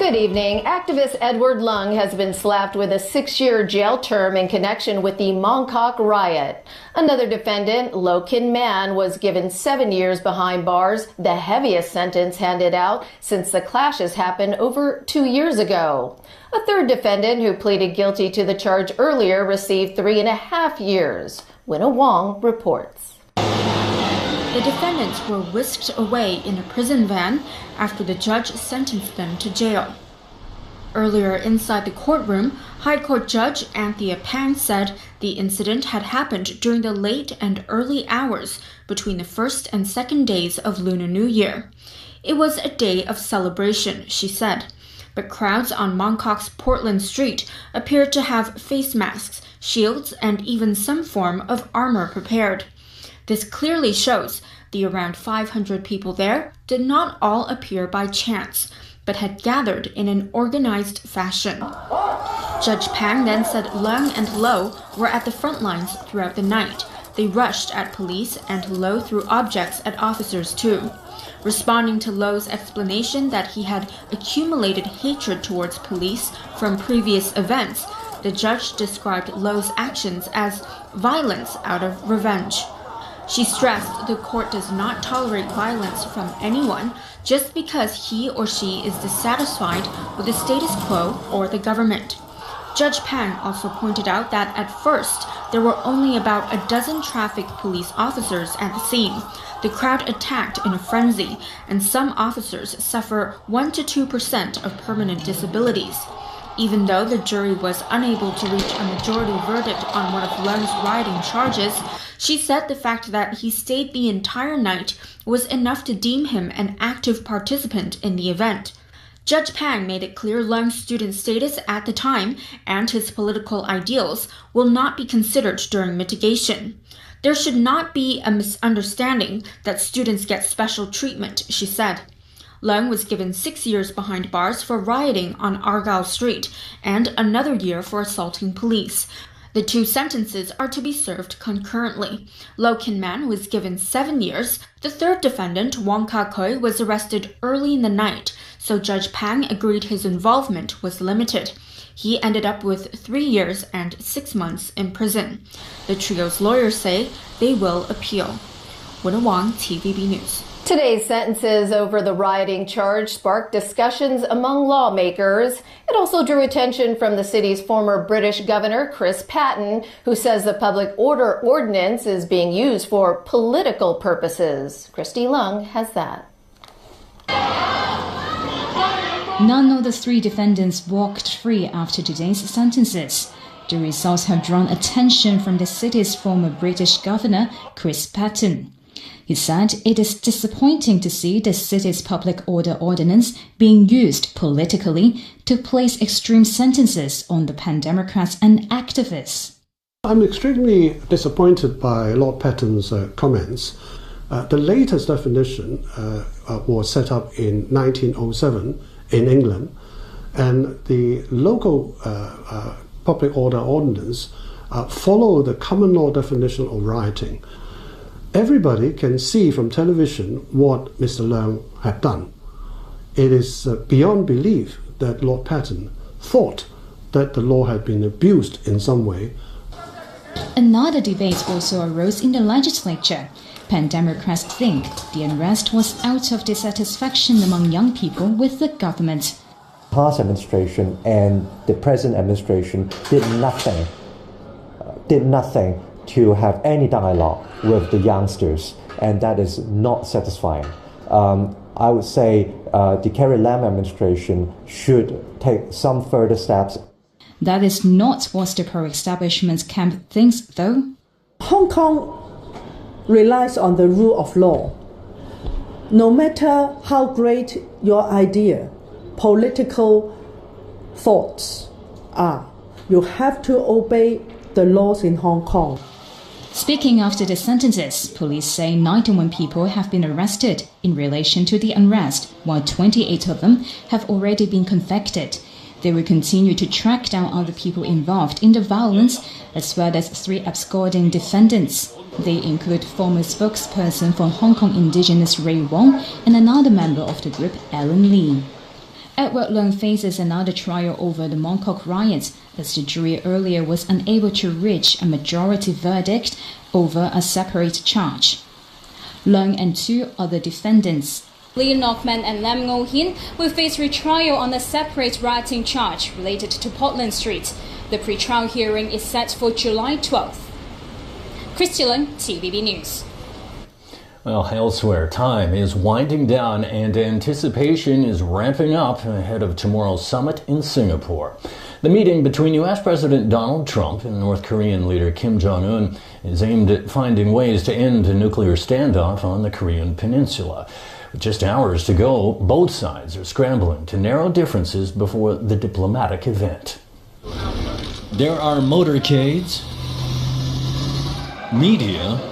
Good evening. Activist Edward Leung has been slapped with a 6-year jail term in connection with the Mong Kok riot. Another defendant, Lo Kin Man, was given 7 years behind bars, the heaviest sentence handed out since the clashes happened over 2 years ago. A third defendant who pleaded guilty to the charge earlier received 3.5 years. Winna Wong reports. The defendants were whisked away in a prison van after the judge sentenced them to jail. Earlier inside the courtroom, High Court Judge Anthea Pang said the incident had happened during the late and early hours between the first and second days of Lunar New Year. It was a day of celebration, she said, but crowds on Mong Kok's Portland Street appeared to have face masks, shields, and even some form of armor prepared. This clearly shows the around 500 people there did not all appear by chance, but had gathered in an organized fashion. Judge Pang then said Leung and Lo were at the front lines throughout the night. They rushed at police, and Lo threw objects at officers too. Responding to Lo's explanation that he had accumulated hatred towards police from previous events, the judge described Lo's actions as violence out of revenge. She stressed the court does not tolerate violence from anyone just because he or she is dissatisfied with the status quo or the government. Judge Pang also pointed out that at first there were only about a dozen traffic police officers at the scene. The crowd attacked in a frenzy, and some officers suffer 1 to 2% of permanent disabilities. Even though the jury was unable to reach a majority verdict on one of Leung's rioting charges, she said the fact that he stayed the entire night was enough to deem him an active participant in the event. Judge Pang made it clear Leung's student status at the time and his political ideals will not be considered during mitigation. There should not be a misunderstanding that students get special treatment, she said. Leung was given 6 years behind bars for rioting on Argyle Street and another year for assaulting police. The two sentences are to be served concurrently. Lo Kin Man was given 7 years. The third defendant, Wong Kah Koi, was arrested early in the night, so Judge Pang agreed his involvement was limited. He ended up with 3 years and 6 months in prison. The trio's lawyers say they will appeal. Winna Wong, TVB News. Today's sentences over the rioting charge sparked discussions among lawmakers. It also drew attention from the city's former British governor, Chris Patten, who says the public order ordinance is being used for political purposes. Christy Leung has that. None of the three defendants walked free after today's sentences. The results have drawn attention from the city's former British governor, Chris Patten. He said it is disappointing to see the city's public order ordinance being used politically to place extreme sentences on the pan-democrats and activists. I'm extremely disappointed by Lord Patten's comments. The latest definition was set up in 1907 in England, and the local public order ordinance follow the common law definition of rioting. Everybody can see from television what Mr. Leung had done. It is beyond belief that Lord Patten thought that the law had been abused in some way. Another debate also arose in the legislature. Pan-democrats think the unrest was out of dissatisfaction among young people with the government. The past administration and the present administration did nothing to have any dialogue with the youngsters, and that is not satisfying. I would say the Carrie Lam administration should take some further steps. That is not what the pro-establishment camp thinks, though. Hong Kong relies on the rule of law. No matter how great your idea, political thoughts are, you have to obey the laws in Hong Kong. Speaking after the sentences, police say 91 people have been arrested in relation to the unrest, while 28 of them have already been convicted. They will continue to track down other people involved in the violence, as well as 3 absconding defendants. They include former spokesperson for Hong Kong indigenous Ray Wong and another member of the group, Alan Lee. Edward Leung faces another trial over the Mongkok riots, as the jury earlier was unable to reach a majority verdict over a separate charge. Leung and two other defendants, Lee Nok-man and Lam Ngo-hin, will face retrial on a separate rioting charge related to Portland Street. The pre-trial hearing is set for July 12th. Christy Leung, TVB News. Well, elsewhere, time is winding down and anticipation is ramping up ahead of tomorrow's summit in Singapore. The meeting between U.S. President Donald Trump and North Korean leader Kim Jong-un is aimed at finding ways to end a nuclear standoff on the Korean peninsula. With just hours to go, both sides are scrambling to narrow differences before the diplomatic event. There are motorcades, media,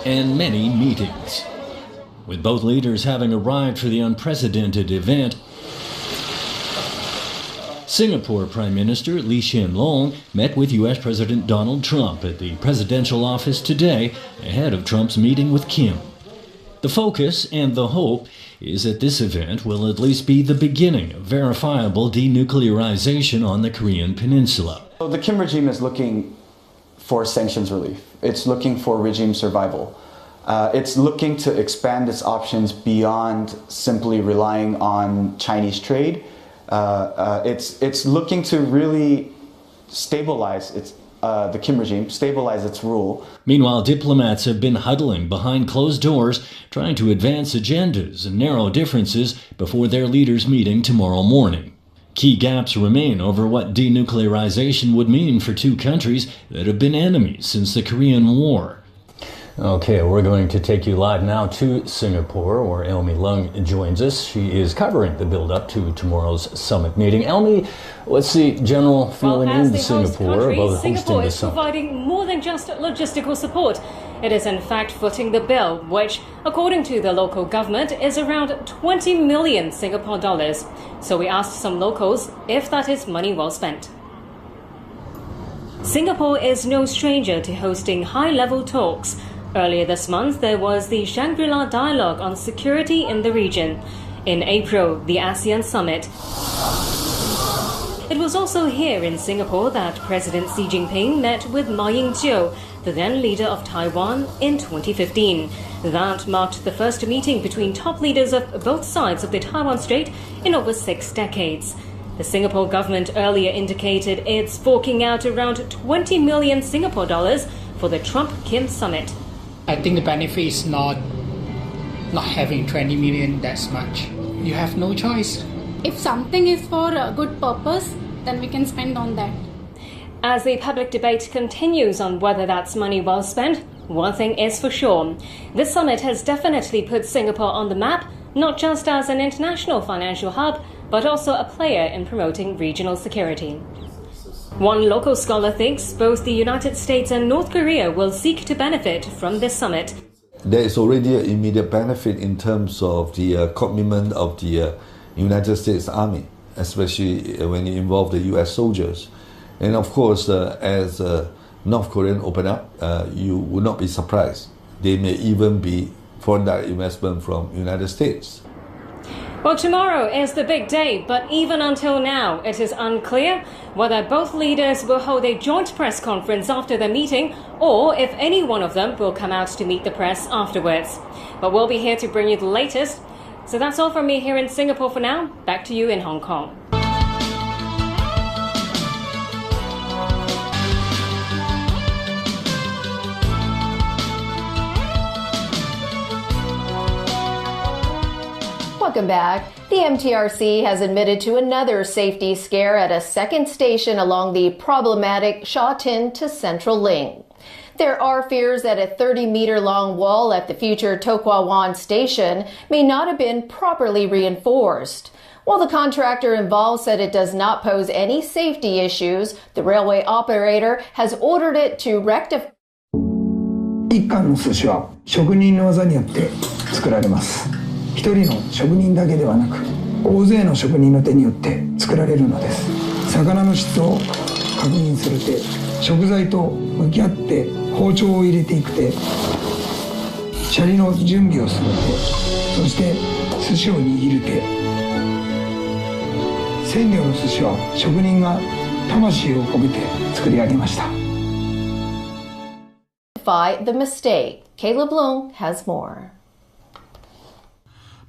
and many meetings. With both leaders having arrived for the unprecedented event, Singapore Prime Minister Lee Hsien Loong met with U.S. President Donald Trump at the presidential office today ahead of Trump's meeting with Kim. The focus and the hope is that this event will at least be the beginning of verifiable denuclearization on the Korean peninsula. So the Kim regime is looking for sanctions relief. It's looking for regime survival. It's looking to expand its options beyond simply relying on Chinese trade. It's looking to really stabilize the Kim regime, stabilize its rule. Meanwhile, diplomats have been huddling behind closed doors, trying to advance agendas and narrow differences before their leaders' meeting tomorrow morning. Key gaps remain over what denuclearization would mean for two countries that have been enemies since the Korean War. Okay, we're going to take you live now to Singapore, where Elmi Leung joins us. She is covering the build-up to tomorrow's summit meeting. Elmi, what's the general feeling in Singapore about hosting Singapore the is summit? providing more than just logistical support. It is in fact footing the bill, which, according to the local government, is around 20 million Singapore dollars. So we asked some locals if that is money well spent. Singapore is no stranger to hosting high-level talks. Earlier this month, there was the Shangri-La Dialogue on Security in the region. In April, the ASEAN Summit. It was also here in Singapore that President Xi Jinping met with Ma Ying-jeou, the then leader of Taiwan, in 2015. That marked the first meeting between top leaders of both sides of the Taiwan Strait in over 6 decades. The Singapore government earlier indicated it's forking out around 20 million Singapore dollars for the Trump-Kim summit. I think the benefit is not having 20 million that much. You have no choice. If something is for a good purpose, then we can spend on that. As the public debate continues on whether that's money well spent, one thing is for sure. This summit has definitely put Singapore on the map, not just as an international financial hub, but also a player in promoting regional security. One local scholar thinks both the United States and North Korea will seek to benefit from this summit. There is already an immediate benefit in terms of the commitment of the United States Army, especially when you involve the US soldiers. And of course, as North Korea open up, you will not be surprised. There may even be foreign direct investment from United States. Well, tomorrow is the big day, but even until now, it is unclear whether both leaders will hold a joint press conference after the meeting or if any one of them will come out to meet the press afterwards. But we'll be here to bring you the latest. So that's all from me here in Singapore for now. Back to you in Hong Kong. Welcome back. The MTRC has admitted to another safety scare at a second station along the problematic Sha Tin to Central Link. There are fears that a 30-meter-long wall at the future To Kwa Wan station may not have been properly reinforced. While the contractor involved said it does not pose any safety issues, the railway operator has ordered it to rectify. 一貫の寿司は職人の技によって作られます。一人の職人だけではなく、大勢の職人の手によって作られるのです。魚の質を確認する手、食材と向き合って包丁を入れていく手。シャリの準備をする手、そして寿司を握る手。千両の寿司は職人が魂を込めて作り上げました。The mistake. Caleb Leung has more.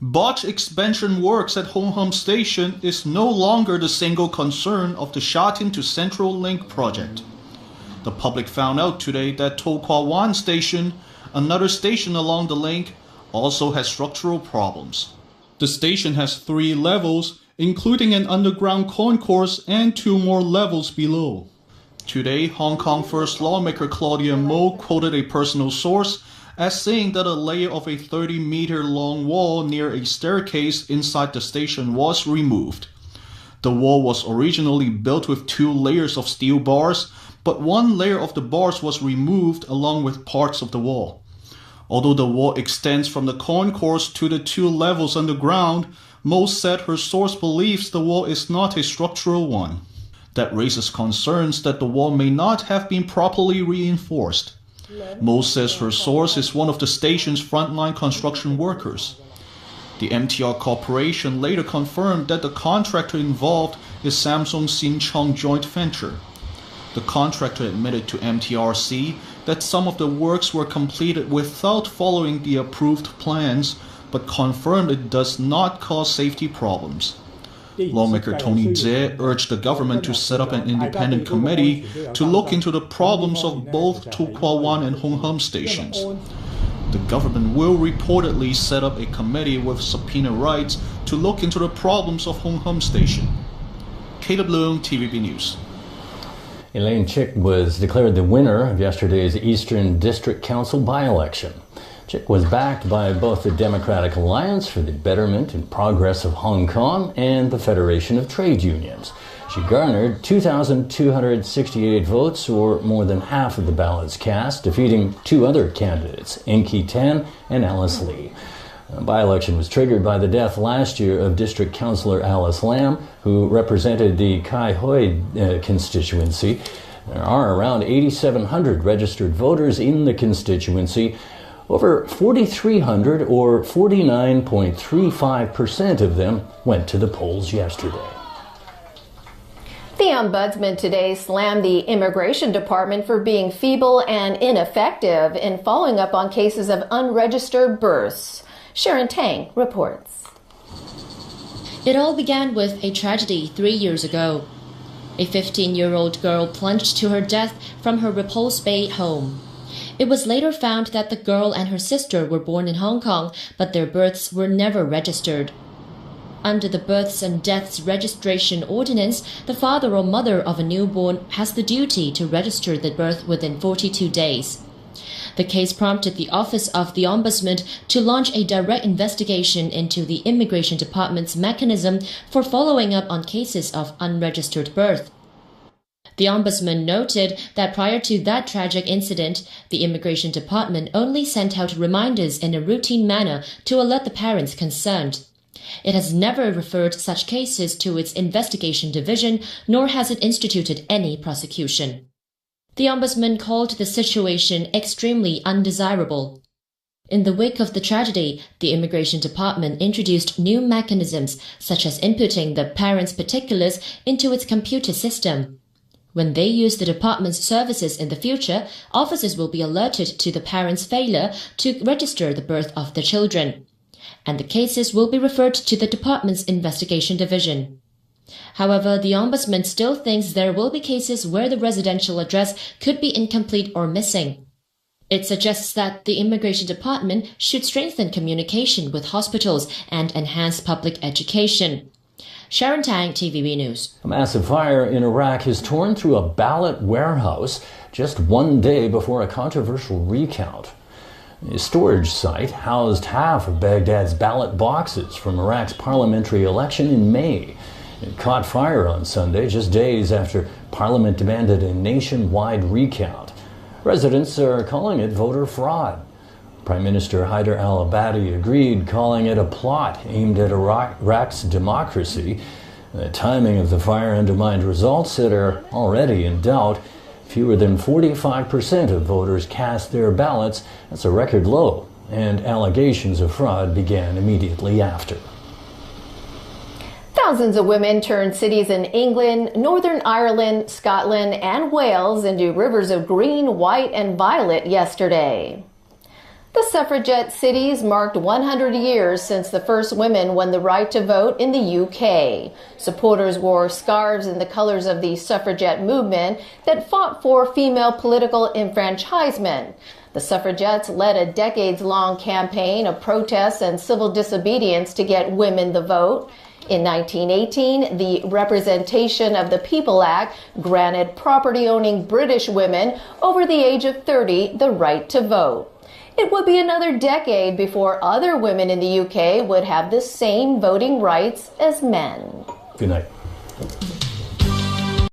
Botched expansion works at Hong Hom Station is no longer the single concern of the Shatin to Central Link project. The public found out today that To Kwa Wan Station, another station along the link, also has structural problems. The station has 3 levels, including an underground concourse and 2 more levels below. Today, Hong Kong First lawmaker Claudia Mo quoted a personal source as saying that a layer of a 30-meter-long wall near a staircase inside the station was removed. The wall was originally built with 2 layers of steel bars, but 1 layer of the bars was removed along with parts of the wall. Although the wall extends from the concourse to the 2 levels underground, Mo said her source believes the wall is not a structural one. That raises concerns that the wall may not have been properly reinforced. Mo says her source is one of the station's frontline construction workers. The MTR Corporation later confirmed that the contractor involved is Samsung Sinchong joint venture. The contractor admitted to MTRC that some of the works were completed without following the approved plans, but confirmed it does not cause safety problems. Lawmaker Tony Tse urged the government to set up an independent committee to look into the problems of both To Kwa Wan and Hong Hom stations. The government will reportedly set up a committee with subpoena rights to look into the problems of Hong Hom station. Caleb Leung, TVB News. Elaine Chick was declared the winner of yesterday's Eastern District Council by-election. Chick was backed by both the Democratic Alliance for the Betterment and Progress of Hong Kong and the Federation of Trade Unions. She garnered 2,268 votes, or more than half of the ballots cast, defeating 2 other candidates, Enki Tan and Alice Lee. The by-election was triggered by the death last year of District Councillor Alice Lam, who represented the Kai Hoi constituency. There are around 8,700 registered voters in the constituency. Over 4,300, or 49.35% of them, went to the polls yesterday. The Ombudsman today slammed the Immigration Department for being feeble and ineffective in following up on cases of unregistered births. Sharon Tang reports. It all began with a tragedy 3 years ago. A 15-year-old girl plunged to her death from her Repulse Bay home. It was later found that the girl and her sister were born in Hong Kong, but their births were never registered. Under the Births and Deaths Registration Ordinance, the father or mother of a newborn has the duty to register the birth within 42 days. The case prompted the Office of the Ombudsman to launch a direct investigation into the Immigration Department's mechanism for following up on cases of unregistered birth. The Ombudsman noted that prior to that tragic incident, the Immigration Department only sent out reminders in a routine manner to alert the parents concerned. It has never referred such cases to its investigation division, nor has it instituted any prosecution. The Ombudsman called the situation extremely undesirable. In the wake of the tragedy, the Immigration Department introduced new mechanisms, such as inputting the parents' particulars into its computer system. When they use the department's services in the future, officers will be alerted to the parents' failure to register the birth of their children, and the cases will be referred to the department's investigation division. However, the Ombudsman still thinks there will be cases where the residential address could be incomplete or missing. It suggests that the Immigration Department should strengthen communication with hospitals and enhance public education. Sharon Tang, TVB News. A massive fire in Iraq has torn through a ballot warehouse just 1 day before a controversial recount. The storage site housed half of Baghdad's ballot boxes from Iraq's parliamentary election in May. It caught fire on Sunday, just days after Parliament demanded a nationwide recount. Residents are calling it voter fraud. Prime Minister Haider al-Abadi agreed, calling it a plot aimed at Iraq's democracy. The timing of the fire undermined results that are already in doubt. Fewer than 45% of voters cast their ballots. That's a record low and allegations of fraud began immediately after. Thousands of women turned cities in England, Northern Ireland, Scotland, and Wales into rivers of green, white, and violet yesterday. The suffragette cities marked 100 years since the first women won the right to vote in the UK. Supporters wore scarves in the colors of the suffragette movement that fought for female political enfranchisement. The suffragettes led a decades-long campaign of protests and civil disobedience to get women the vote. In 1918, the Representation of the People Act granted property-owning British women over the age of 30 the right to vote. It would be another decade before other women in the UK would have the same voting rights as men. Good night.